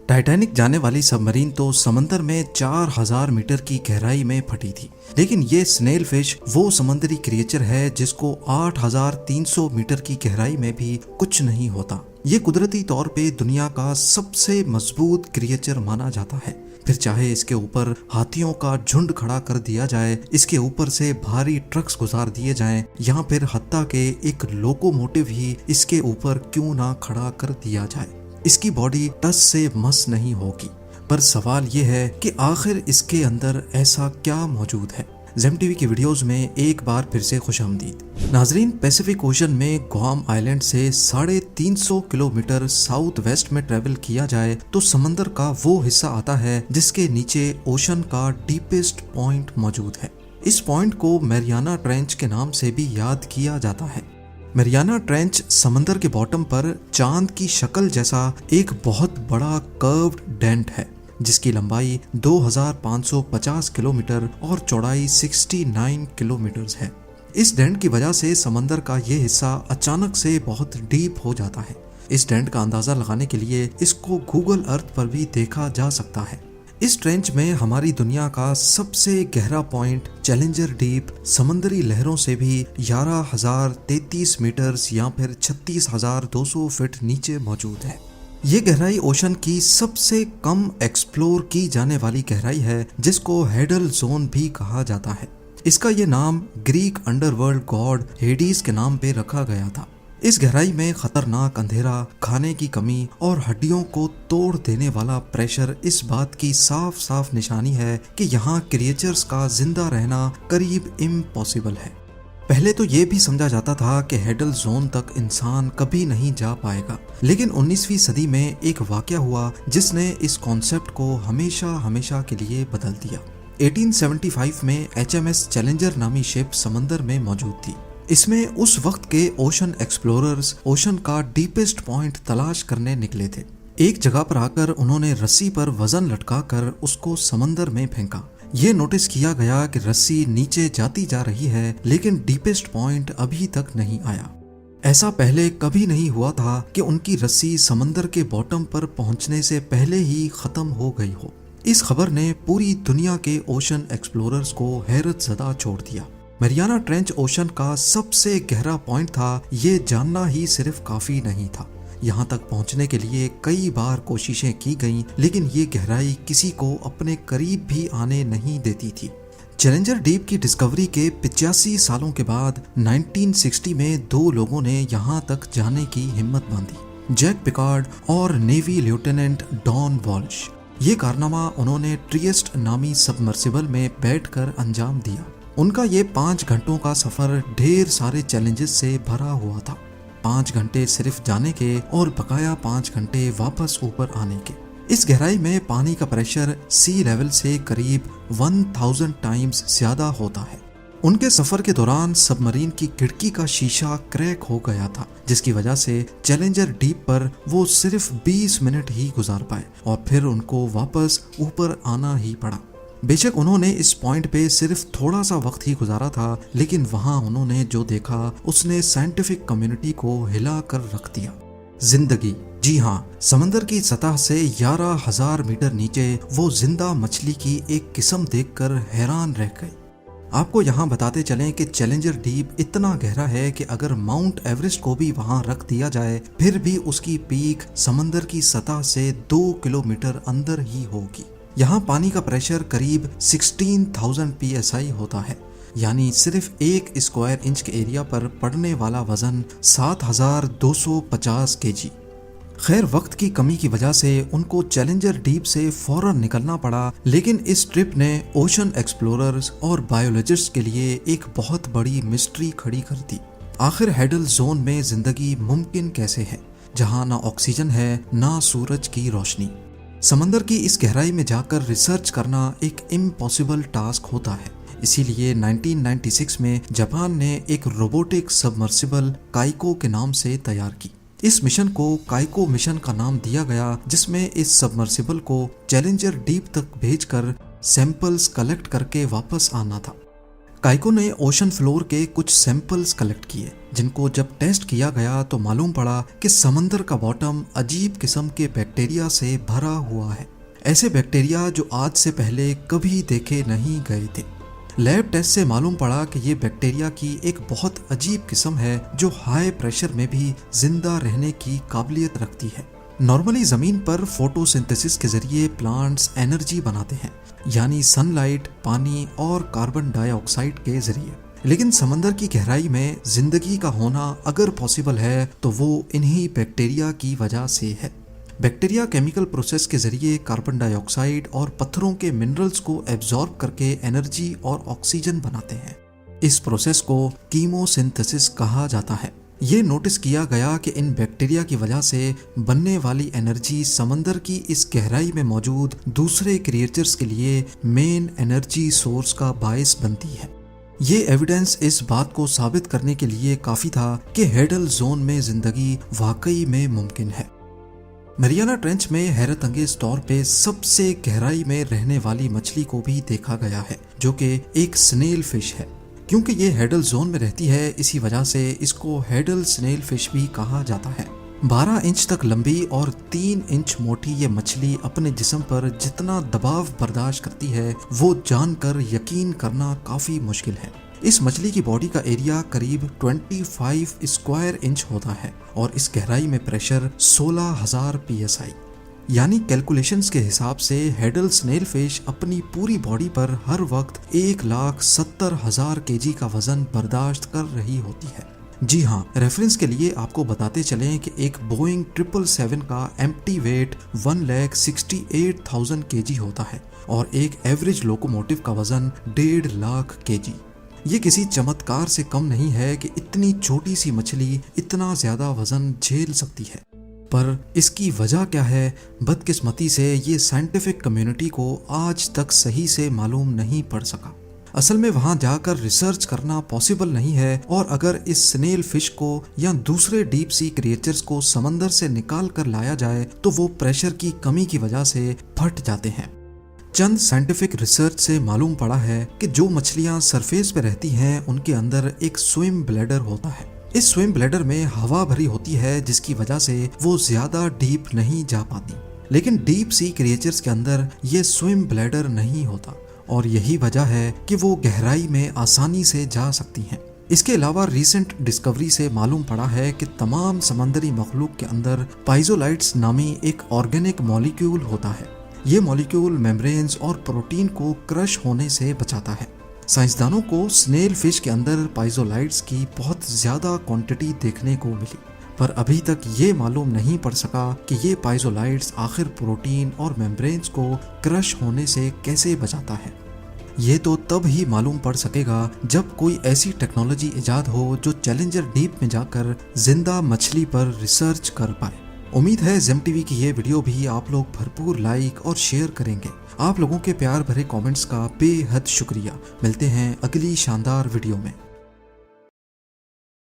Titanic जाने वाली submarine तो समंदर में 4000 मीटर की गहराई में फटी थी, लेकिन ये स्नेल फिश वो समुद्री क्रिएचर है जिसको 8300 मीटर की गहराई में भी कुछ नहीं होता। ये कुदरती तौर पे दुनिया का सबसे मजबूत क्रिएचर माना जाता है। फिर चाहे इसके ऊपर हाथियों का झुंड खड़ा कर दिया जाए, इसके ऊपर से भारी ट्रक्स गुजार दिए जाएं, या फिर हत्ता के एक लोकोमोटिव ही इसके ऊपर क्यों ना खड़ा कर दिया जाए, इसकी बॉडी टस से मस नहीं होगी। पर सवाल ये है कि आखिर इसके अंदर ऐसा क्या मौजूद है। जेम टीवी की वीडियोस में एक बार फिर से खुशामदीद। नाजरीन, पैसिफिक ओशन में गुआम आइलैंड से 350 किलोमीटर साउथ वेस्ट में ट्रेवल किया जाए तो समंदर का वो हिस्सा आता है जिसके नीचे ओशन का डीपेस्ट पॉइंट मौजूद है। इस पॉइंट को मैरियाना ट्रेंच के नाम से भी याद किया जाता है। मैरियाना ट्रेंच समंदर के बॉटम पर चांद की शक्ल जैसा एक बहुत बड़ा कर्व्ड डेंट है जिसकी लंबाई 2550 किलोमीटर और चौड़ाई 69 किलोमीटर है। इस डेंट की वजह से समंदर का ये हिस्सा अचानक से बहुत डीप हो जाता है। इस डेंट का अंदाजा लगाने के लिए इसको गूगल अर्थ पर भी देखा जा सकता है। इस ट्रेंच में हमारी दुनिया का सबसे गहरा पॉइंट चैलेंजर डीप समंदरी लहरों से भी 11,033 मीटर या फिर 36,200 फीट नीचे मौजूद है। ये गहराई ओशन की सबसे कम एक्सप्लोर की जाने वाली गहराई है जिसको हेडल जोन भी कहा जाता है। इसका ये नाम ग्रीक अंडरवर्ल्ड गॉड हेडीज के नाम पे रखा गया था। इस गहराई में खतरनाक अंधेरा, खाने की कमी और हड्डियों को तोड़ देने वाला प्रेशर इस बात की साफ साफ निशानी है कि यहाँ क्रिएचर्स का जिंदा रहना करीब इम्पॉसिबल है। पहले तो ये भी समझा जाता था कि हेडल जोन तक इंसान कभी नहीं जा पाएगा, लेकिन 19वीं सदी में एक वाकया हुआ जिसने इस कॉन्सेप्ट को हमेशा हमेशा के लिए बदल दिया। 1875 में HMS चैलेंजर नामी शिप समंदर में मौजूद थी। इसमें उस वक्त के ओशन एक्सप्लोरर्स ओशन का डीपेस्ट पॉइंट तलाश करने निकले थे। एक जगह पर आकर उन्होंने रस्सी पर वजन लटकाकर उसको समंदर में फेंका। ये नोटिस किया गया कि रस्सी नीचे जाती जा रही है, लेकिन डीपेस्ट पॉइंट अभी तक नहीं आया। ऐसा पहले कभी नहीं हुआ था कि उनकी रस्सी समंदर के बॉटम पर पहुंचने से पहले ही खत्म हो गई हो। इस खबर ने पूरी दुनिया के ओशन एक्सप्लोरर्स को हैरत ज़दा छोड़ दिया। मैरियाना ट्रेंच ओशन का सबसे गहरा पॉइंट था, ये जानना ही सिर्फ काफी नहीं था। यहाँ तक पहुँचने के लिए कई बार कोशिशें की गईं, लेकिन ये गहराई किसी को अपने करीब भी आने नहीं देती थी। चैलेंजर डीप की डिस्कवरी के 85 सालों के बाद 1960 में दो लोगों ने यहाँ तक जाने की हिम्मत बांधी, जैक पिकार्ड और नेवी लेफ्टिनेंट डॉन वॉल्श। ये कारनामा उन्होंने ट्रिएस्ट नामी सबमर्सिबल में बैठकर अंजाम दिया। उनका ये 5 घंटों का सफर ढेर सारे चैलेंजेस से भरा हुआ था। 5 घंटे सिर्फ जाने के और बकाया 5 घंटे वापस ऊपर आने के। इस गहराई में पानी का प्रेशर सी लेवल से करीब 1000 टाइम्स ज्यादा होता है। उनके सफर के दौरान सबमरीन की खिड़की का शीशा क्रैक हो गया था, जिसकी वजह से चैलेंजर डीप पर वो सिर्फ 20 मिनट ही गुजार पाए और फिर उनको वापस ऊपर आना ही पड़ा। बेशक उन्होंने इस पॉइंट पे सिर्फ थोड़ा सा वक्त ही गुजारा था, लेकिन वहां उन्होंने जो देखा उसने साइंटिफिक कम्युनिटी को हिला कर रख दिया। जिंदगी, जी हाँ, समंदर की सतह से 11,000 मीटर नीचे वो जिंदा मछली की एक किस्म देखकर हैरान रह गए। आपको यहाँ बताते चलें कि चैलेंजर डीप इतना गहरा है कि अगर माउंट एवरेस्ट को भी वहाँ रख दिया जाए फिर भी उसकी पीक समंदर की सतह से 2 किलोमीटर अंदर ही होगी। यहाँ पानी का प्रेशर करीब 16,000 PSI होता है, यानी सिर्फ 1 स्क्वायर इंच के एरिया पर पड़ने वाला वजन 7,250 kg। खैर, वक्त की कमी की वजह से उनको चैलेंजर डीप से फौरन निकलना पड़ा, लेकिन इस ट्रिप ने ओशन एक्सप्लोरर्स और बायोलॉजिस्ट्स के लिए एक बहुत बड़ी मिस्ट्री खड़ी कर दी। आखिर हेडल जोन में जिंदगी मुमकिन कैसे है, जहाँ ना ऑक्सीजन है ना सूरज की रोशनी। समंदर की इस गहराई में जाकर रिसर्च करना एक इम्पॉसिबल टास्क होता है। इसीलिए 1996 में जापान ने एक रोबोटिक सबमर्सिबल काइको के नाम से तैयार की। इस मिशन को काइको मिशन का नाम दिया गया, जिसमें इस सबमर्सिबल को चैलेंजर डीप तक भेजकर सैंपल्स कलेक्ट करके वापस आना था। काइको ने ओशन फ्लोर के कुछ सैंपल्स कलेक्ट किए, जिनको जब टेस्ट किया गया तो मालूम पड़ा कि समंदर का बॉटम अजीब किस्म के बैक्टीरिया से भरा हुआ है। ऐसे बैक्टीरिया जो आज से पहले कभी देखे नहीं गए थे। लैब टेस्ट से मालूम पड़ा कि ये बैक्टीरिया की एक बहुत अजीब किस्म है जो हाई प्रेशर में भी जिंदा रहने की काबिलियत रखती है। नॉर्मली जमीन पर फोटोसिंथेसिस के जरिए प्लांट्स एनर्जी बनाते हैं, यानी सनलाइट, पानी और कार्बन डाइऑक्साइड के जरिए। लेकिन समंदर की गहराई में जिंदगी का होना अगर पॉसिबल है तो वो इन्हीं बैक्टीरिया की वजह से है। बैक्टीरिया केमिकल प्रोसेस के जरिए कार्बन डाइऑक्साइड और पत्थरों के मिनरल्स को एब्जॉर्ब करके एनर्जी और ऑक्सीजन बनाते हैं। इस प्रोसेस को कीमोसिंथेसिस कहा जाता है। ये नोटिस किया गया कि इन बैक्टीरिया की वजह से बनने वाली एनर्जी समंदर की इस गहराई में मौजूद दूसरे क्रिएचर्स के लिए मेन एनर्जी सोर्स का बायस बनती है। ये एविडेंस इस बात को साबित करने के लिए काफी था कि हेडल जोन में जिंदगी वाकई में मुमकिन है। मरियाना ट्रेंच में हैरत अंगेज तौर पे सबसे गहराई में रहने वाली मछली को भी देखा गया है, जो कि एक स्नेल फिश है। क्योंकि ये हेडल जोन में रहती है, इसी वजह से इसको हेडल स्नेल फिश भी कहा जाता है। 12 इंच तक लंबी और 3 इंच मोटी ये मछली अपने जिस्म पर जितना दबाव बर्दाश्त करती है वो जानकर यकीन करना काफी मुश्किल है। इस मछली की बॉडी का एरिया करीब 25 स्क्वायर इंच होता है और इस गहराई में प्रेशर 16,000 psi। यानी कैलकुलेशंस के हिसाब से हेडल स्नेल फिश अपनी पूरी बॉडी पर हर वक्त 1,70,000 kg का वजन बर्दाश्त कर रही होती है। जी हाँ, रेफरेंस के लिए आपको बताते चलें कि एक बोइंग 777 का एम्प्टी वेट 1,68,000 kg होता है और एक एवरेज लोकोमोटिव का वजन 1.5 लाख kg। ये किसी चमत्कार से कम नहीं है कि इतनी छोटी सी मछली इतना ज्यादा वजन झेल सकती है। पर इसकी वजह क्या है, बदकिस्मती से ये साइंटिफिक कम्युनिटी को आज तक सही से मालूम नहीं पड़ सका। असल में वहां जाकर रिसर्च करना पॉसिबल नहीं है और अगर इस स्नेल फिश को या दूसरे डीप सी क्रिएचर्स को समंदर से निकाल कर लाया जाए तो वो प्रेशर की कमी की वजह से फट जाते हैं। चंद साइंटिफिक रिसर्च से मालूम पड़ा है कि जो मछलियां सरफेस पे रहती हैं उनके अंदर एक स्विम ब्लैडर होता है। इस स्विम ब्लैडर में हवा भरी होती है जिसकी वजह से वो ज्यादा डीप नहीं जा पाती। लेकिन डीप सी क्रिएचर्स के अंदर ये स्विम ब्लैडर नहीं होता और यही वजह है कि वो गहराई में आसानी से जा सकती हैं। इसके अलावा रीसेंट डिस्कवरी से मालूम पड़ा है कि तमाम समंदरी मखलूक के अंदर पाइजोलाइट्स नामी एक ऑर्गेनिक मॉलिक्यूल होता है। ये मॉलिक्यूल मेम्ब्रेन्स और प्रोटीन को क्रश होने से बचाता है। साइंसदानों को स्नेल फिश के अंदर पाइजोलाइट्स की बहुत ज्यादा क्वांटिटी देखने को मिली, पर अभी तक ये मालूम नहीं पड़ सका कि ये पाइजोलाइट्स आखिर प्रोटीन और मेम्ब्रेन्स को क्रश होने से कैसे बचाता है। ये तो तब ही मालूम पड़ सकेगा जब कोई ऐसी टेक्नोलॉजी इजाद हो जो चैलेंजर डीप में जाकर जिंदा मछली पर रिसर्च कर पाए। उम्मीद है जेम टीवी की ये वीडियो भी आप लोग भरपूर लाइक और शेयर करेंगे। आप लोगों के प्यार भरे कमेंट्स का बेहद शुक्रिया। मिलते हैं अगली शानदार वीडियो में।